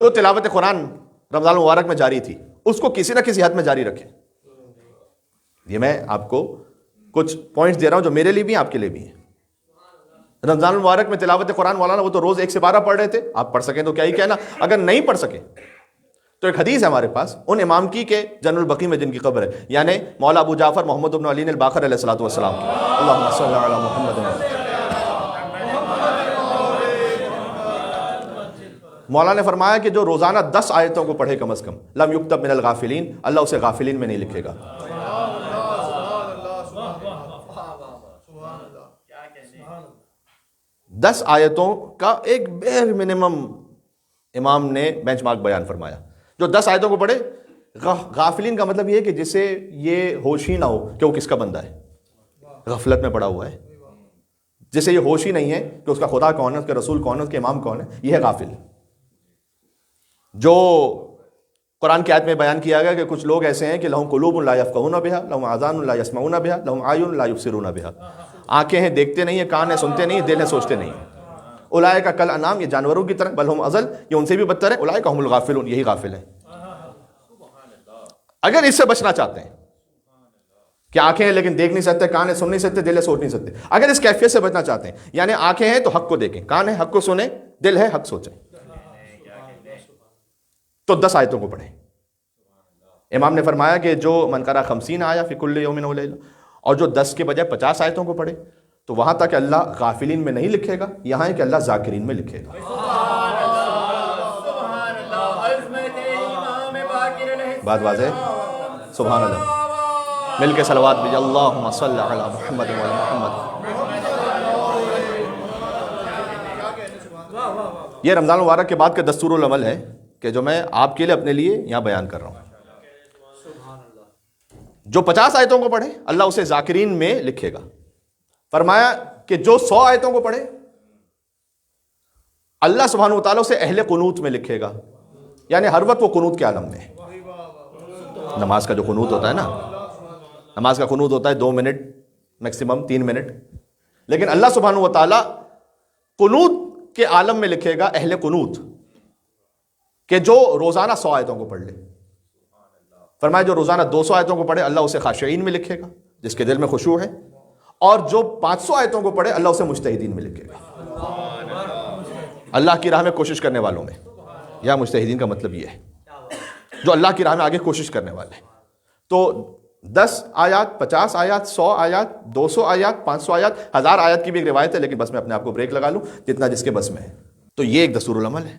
تو تلاوت قرآن رمضان المبارک میں جاری تھی، اس کو کسی نہ کسی حد میں جاری رکھیں۔ یہ میں آپ کو کچھ پوائنٹس دے رہا ہوں جو میرے لیے بھی ہیں، آپ کے لیے بھی ہیں۔ رمضان المبارک میں تلاوت قرآن مولانا وہ تو روز 1 سے 12 پڑھ رہے تھے، آپ پڑھ سکیں تو کیا ہی کہنا، اگر نہیں پڑھ سکیں تو ایک حدیث ہے ہمارے پاس ان امام کی کہ جنت البقیع میں جن کی قبر ہے، یعنی مولا ابو جعفر محمد بن علی الباقر علیہ الصلوۃ والسلام کی۔ اللہم صل علی محمد۔ مولا نے فرمایا کہ جو روزانہ 10 آیتوں کو پڑھے کم از کم، لم یکتب من الغافلین، اللہ اسے غافلین میں نہیں لکھے گا۔ 10 آیتوں کا ایک بیر منیمم امام نے بینچ مارک بیان فرمایا۔ جو 10 آیتوں کو پڑھے، غافلین کا مطلب یہ ہے کہ جسے یہ ہوش ہی نہ ہو کہ وہ کس کا بندہ ہے، غفلت میں پڑا ہوا ہے، جسے یہ ہوش ہی نہیں ہے کہ اس کا خدا کون ہے، اس کے رسول کون ہے، اس کے امام کون ہے، یہ ہے غافل۔ جو قرآن کی آیت میں بیان کیا گیا کہ کچھ لوگ ایسے ہیں کہ لہم قلوب لا یفقہون بہا، لہم آذان لا یسمعون بہا، لہم اعین لا یبصرون بہا، آنکھیں ہیں دیکھتے نہیں ہیں، کان ہیں سنتے نہیں ہیں، دل ہے سوچتے نہیں ہیں۔ اولئک کالانعام، یہ جانوروں کی طرح، بل ہم اضل، یہ ان سے بھی بدتر ہے، اولئک هم الغافلون، یہی غافل ہیں۔ اگر اس سے بچنا چاہتے ہیں کہ آنکھیں ہیں لیکن دیکھ نہیں سکتے، کان ہے سن نہیں سکتے، دل ہے سوچ نہیں سکتے، اگر اس کیفیت سے بچنا چاہتے ہیں، یعنی آنکھیں ہیں تو حق کو دیکھیں، کان ہے حق کو سنیں، دل ہے حق سوچیں، تو 10 آیتوں کو پڑھیں۔ امام نے فرمایا کہ جو من قرأ 50 آیہ فی کل یوم و لیلہ، اور جو 10 کے بجائے 50 آیتوں کو پڑھے، تو وہاں تک اللہ غافلین میں نہیں لکھے گا، یہاں ہے کہ اللہ ذاکرین میں لکھے گا۔ بات واضح؟ سبحان اللہ، مل کے صلوات بھی، اللہم صلی علی محمد و علی محمد۔ یہ رمضان المبارک کے بعد کا دستور العمل ہے کہ جو میں آپ کے لیے اپنے لیے یہاں بیان کر رہا ہوں۔ جو 50 آیتوں کو پڑھے اللہ اسے ذاکرین میں لکھے گا۔ فرمایا کہ جو 100 آیتوں کو پڑھے اللہ سبحانہ و تعالیٰ اسے اہل قنوت میں لکھے گا، یعنی ہر وقت وہ قنوت کے عالم میں ہے۔ نماز کا جو قنوت ہوتا ہے نا، نماز کا قنوت ہوتا ہے 2 منٹ میکسیمم 3 منٹ، لیکن اللہ سبحانہ و تعالیٰ قنوت کے عالم میں لکھے گا اہل قنوت، کہ جو روزانہ 100 آیتوں کو پڑھ لے۔ فرمایا جو روزانہ 200 آیتوں کو پڑھے اللہ اسے خاشعین میں لکھے گا، جس کے دل میں خشوع ہے، اور جو 500 آیتوں کو پڑھے اللہ اسے مجتہدین میں لکھے گا، اللہ کی راہ میں کوشش کرنے والوں میں۔ یا مجتہدین کا مطلب یہ ہے جو اللہ کی راہ میں آگے کوشش کرنے والے ہیں۔ تو 10 آیات، 50 آیات، 100 آیات، 200 آیات، 500 آیات، 1000 آیات کی بھی ایک روایت ہے، لیکن بس میں اپنے آپ کو بریک لگا لوں، جتنا جس کے بس میں ہے۔ تو یہ ایک دستور العمل ہے۔